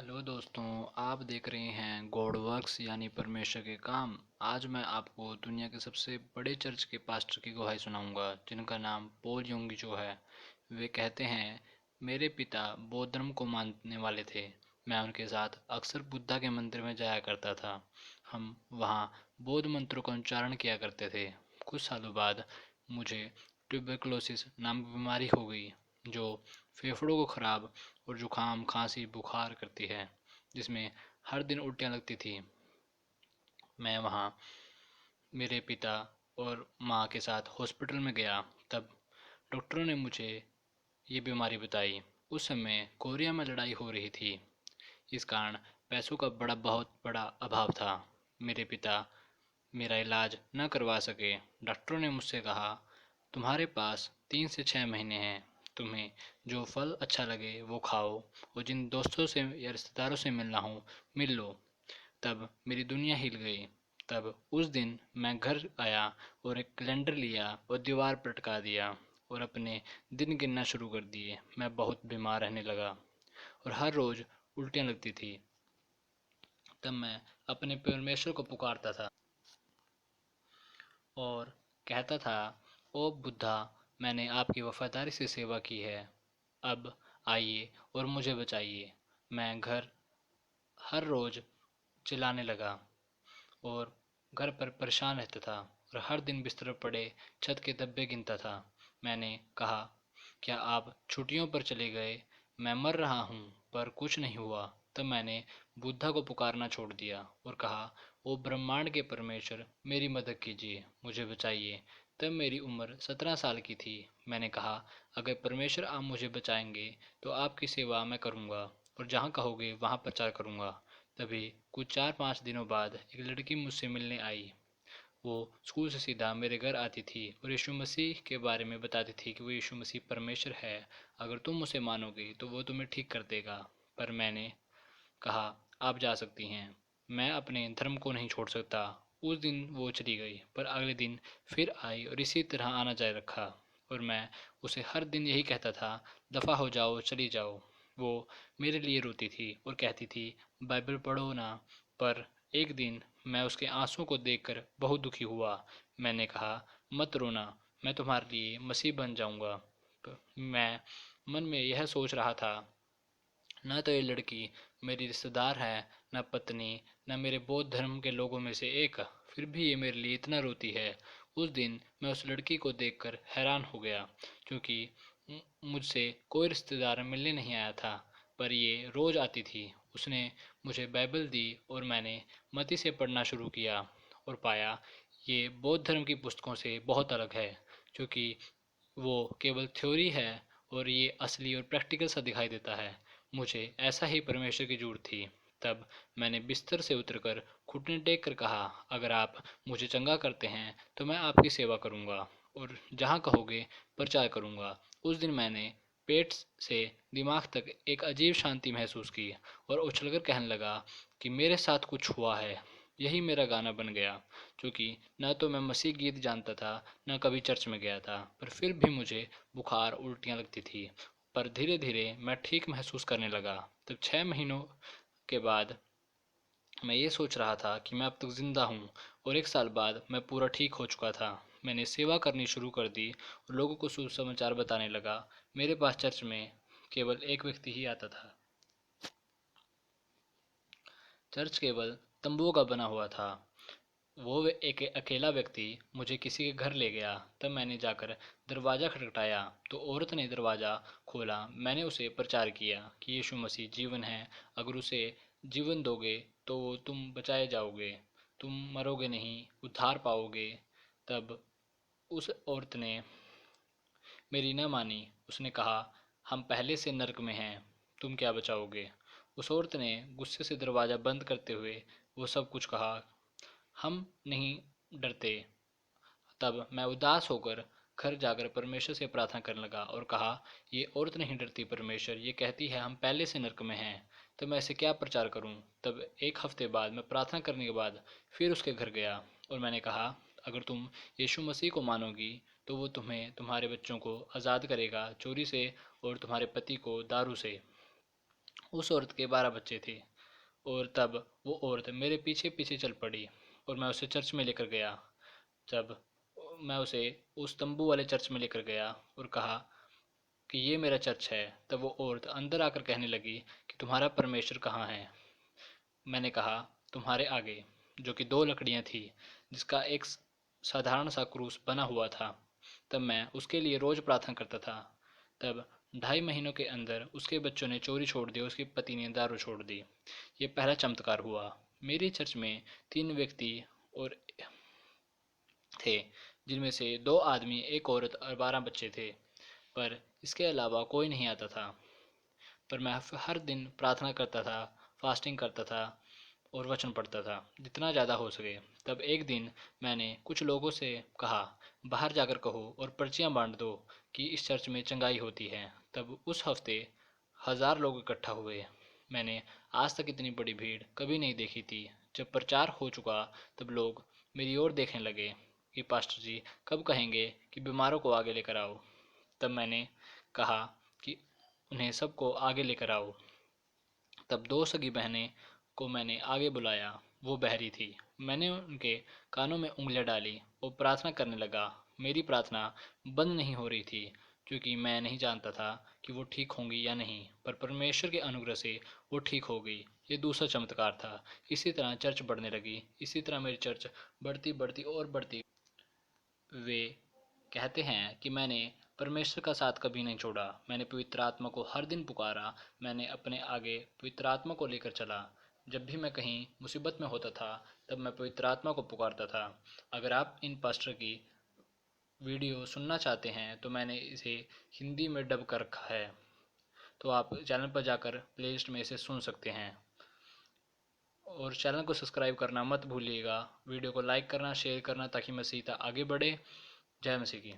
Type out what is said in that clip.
Hello दोस्तों, आप देख रहे हैं गॉड वर्क्स यानी परमेश्वर के काम। आज मैं आपको दुनिया के सबसे बड़े चर्च के पास्टर की गवाही सुनाऊंगा, जिनका नाम पॉल योंगी जो है। वे कहते हैं, मेरे पिता बौद्ध धर्म को मानने वाले थे। मैं उनके साथ अक्सर बुद्धा के मंदिर में जाया करता था। हम वहाँ बौद्ध मंत्रों का उच्चारण किया करते थे। कुछ सालों बाद मुझे ट्यूबरकुलोसिस नाम की बीमारी हो गई, जो फेफड़ों को खराब और जुकाम खांसी बुखार करती है, जिसमें हर दिन उल्टियाँ लगती थी। मैं वहाँ मेरे पिता और माँ के साथ हॉस्पिटल में गया। तब डॉक्टरों ने मुझे ये बीमारी बताई। उस समय कोरिया में लड़ाई हो रही थी। इस कारण पैसों का बहुत बड़ा अभाव था। मेरे पिता मेरा इलाज न करवा सके। डॉक्टरों ने मुझसे कहा, तुम्हारे पास 3 से 6 महीने हैं। तुम्हें जो फल अच्छा लगे वो खाओ, और जिन दोस्तों से या रिश्तेदारों से मिलना हो मिल लो। तब मेरी दुनिया हिल गई। तब उस दिन मैं घर आया और एक कैलेंडर लिया और दीवार पर लटका दिया और अपने दिन गिनना शुरू कर दिए। मैं बहुत बीमार रहने लगा और हर रोज़ उल्टियाँ लगती थी। तब मैं अपने परमेश्वर को पुकारता था और कहता था, ओ बुद्धा, मैंने आपकी वफादारी से सेवा की है। अब आइए और मुझे बचाइए। मैं घर हर रोज़ चिल्लाने लगा और घर पर परेशान रहता था और हर दिन बिस्तर पर पड़े छत के धब्बे गिनता था। मैंने कहा, क्या आप छुट्टियों पर चले गए? मैं मर रहा हूँ पर कुछ नहीं हुआ। तब मैंने बुद्धा को पुकारना छोड़ दिया और कहा, ओ ब्रह्मांड के परमेश्वर, मेरी मदद कीजिए, मुझे बचाइए। तब मेरी उम्र 17 साल की थी। मैंने कहा, अगर परमेश्वर आप मुझे बचाएंगे तो आपकी सेवा मैं करूँगा और जहाँ कहोगे वहाँ प्रचार करूँगा। तभी कुछ 4-5 दिनों बाद एक लड़की मुझसे मिलने आई। वो स्कूल से सीधा मेरे घर आती थी और यीशु मसीह के बारे में बताती थी कि वो यीशु मसीह परमेश्वर है। अगर तुम उसे मानोगे तो वो तुम्हें ठीक कर देगा। पर मैंने कहा, आप जा सकती हैं, मैं अपने धर्म को नहीं छोड़ सकता। उस दिन वो चली गई, पर अगले दिन फिर आई और इसी तरह आना जारी रखा। और मैं उसे हर दिन यही कहता था, दफ़ा हो जाओ, चली जाओ। वो मेरे लिए रोती थी और कहती थी, बाइबल पढ़ो ना। पर एक दिन मैं उसके आंसुओं को देखकर बहुत दुखी हुआ। मैंने कहा, मत रोना, मैं तुम्हारे लिए मसीह बन जाऊंगा। मैं मन में यह सोच रहा था, न तो ये लड़की मेरी रिश्तेदार है, न पत्नी, न मेरे बौद्ध धर्म के लोगों में से एक, फिर भी ये मेरे लिए इतना रोती है। उस दिन मैं उस लड़की को देखकर हैरान हो गया, क्योंकि मुझसे कोई रिश्तेदार मिलने नहीं आया था, पर ये रोज़ आती थी। उसने मुझे बाइबल दी और मैंने मती से पढ़ना शुरू किया और पाया ये बौद्ध धर्म की पुस्तकों से बहुत अलग है, क्योंकि वो केवल थ्योरी है और ये असली और प्रैक्टिकल सा दिखाई देता है। मुझे ऐसा ही परमेश्वर की ज़रूरत थी। तब मैंने बिस्तर से उतरकर घुटने टेक कर कहा, अगर आप मुझे चंगा करते हैं तो मैं आपकी सेवा करूंगा और जहाँ कहोगे प्रचार करूंगा। उस दिन मैंने पेट से दिमाग तक एक अजीब शांति महसूस की और उछलकर कहने लगा कि मेरे साथ कुछ हुआ है। यही मेरा गाना बन गया, क्योंकि न तो मैं मसीह गीत जानता था, न कभी चर्च में गया था, पर फिर भी मुझे बुखार उल्टियाँ लगती थी। पर धीरे धीरे मैं ठीक महसूस करने लगा। तब 6 महीनों के बाद मैं ये सोच रहा था कि मैं अब तक जिंदा हूँ, और एक साल बाद मैं पूरा ठीक हो चुका था। मैंने सेवा करनी शुरू कर दी और लोगों को सुसमाचार बताने लगा। मेरे पास चर्च में केवल एक व्यक्ति ही आता था। चर्च केवल तंबुओं का बना हुआ था। वो एक अकेला व्यक्ति मुझे किसी के घर ले गया। तब मैंने जाकर दरवाज़ा खटखटाया तो औरत ने दरवाज़ा खोला। मैंने उसे प्रचार किया कि यीशु मसीह जीवन है, अगर उसे जीवन दोगे तो तुम बचाए जाओगे, तुम मरोगे नहीं, उद्धार पाओगे। तब उस औरत ने मेरी न मानी। उसने कहा, हम पहले से नर्क में हैं, तुम क्या बचाओगे। उस औरत ने गुस्से से दरवाज़ा बंद करते हुए वो सब कुछ कहा, हम नहीं डरते। तब मैं उदास होकर घर जाकर परमेश्वर से प्रार्थना करने लगा और कहा, ये औरत नहीं डरती परमेश्वर, ये कहती है हम पहले से नरक में हैं, तो मैं इसे क्या प्रचार करूं। तब एक हफ्ते बाद मैं प्रार्थना करने के बाद फिर उसके घर गया और मैंने कहा, अगर तुम यीशु मसीह को मानोगी तो वो तुम्हें तुम्हारे बच्चों को आज़ाद करेगा चोरी से और तुम्हारे पति को दारू से। उस औरत के 12 बच्चे थे। और तब वो औरत मेरे पीछे पीछे चल पड़ी और मैं उसे चर्च में लेकर गया। जब मैं उसे उस तंबू वाले चर्च में लेकर गया और कहा कि ये मेरा चर्च है, तब वो औरत अंदर आकर कहने लगी कि तुम्हारा परमेश्वर कहाँ है। मैंने कहा, तुम्हारे आगे, जो कि 2 लकड़ियाँ थी, जिसका एक साधारण सा क्रूस बना हुआ था। तब मैं उसके लिए रोज़ प्रार्थना करता था। तब 2.5 महीनों के अंदर उसके बच्चों ने चोरी छोड़ दी, उसकी पत्नी ने दारू छोड़ दी। ये पहला चमत्कार हुआ। मेरी चर्च में 3 व्यक्ति और थे, जिनमें से 2 आदमी, एक औरत और 12 बच्चे थे। पर इसके अलावा कोई नहीं आता था। पर मैं हर दिन प्रार्थना करता था, फास्टिंग करता था और वचन पढ़ता था जितना ज़्यादा हो सके। तब एक दिन मैंने कुछ लोगों से कहा, बाहर जाकर कहो और पर्चियाँ बांट दो कि इस चर्च में चंगाई होती है। तब उस हफ्ते 1000 लोग इकट्ठा हुए। मैंने आज तक इतनी बड़ी भीड़ कभी नहीं देखी थी। जब प्रचार हो चुका तब लोग मेरी ओर देखने लगे कि पास्टर जी कब कहेंगे कि बीमारों को आगे लेकर आओ। तब मैंने कहा कि उन्हें सबको आगे लेकर आओ। तब 2 सगी बहनें को मैंने आगे बुलाया। वो बहरी थी। मैंने उनके कानों में उंगलियां डाली और प्रार्थना करने लगा। मेरी प्रार्थना बंद नहीं हो रही थी, क्योंकि मैं नहीं जानता था कि वो ठीक होंगी या नहीं, पर परमेश्वर के अनुग्रह से वो ठीक हो गई। ये दूसरा चमत्कार था। इसी तरह चर्च बढ़ने लगी। इसी तरह मेरी चर्च बढ़ती बढ़ती और बढ़ती। वे कहते हैं कि मैंने परमेश्वर का साथ कभी नहीं छोड़ा। मैंने पवित्र आत्मा को हर दिन पुकारा। मैंने अपने आगे पवित्र आत्मा को लेकर चला। जब भी मैं कहीं मुसीबत में होता था, तब मैं पवित्र आत्मा को पुकारता था। अगर आप इन पास्टर की वीडियो सुनना चाहते हैं तो मैंने इसे हिंदी में डब कर रखा है, तो आप चैनल पर जाकर प्लेलिस्ट में इसे सुन सकते हैं। और चैनल को सब्सक्राइब करना मत भूलिएगा। वीडियो को लाइक करना, शेयर करना, ताकि मसीह आगे बढ़े। जय मसीह की।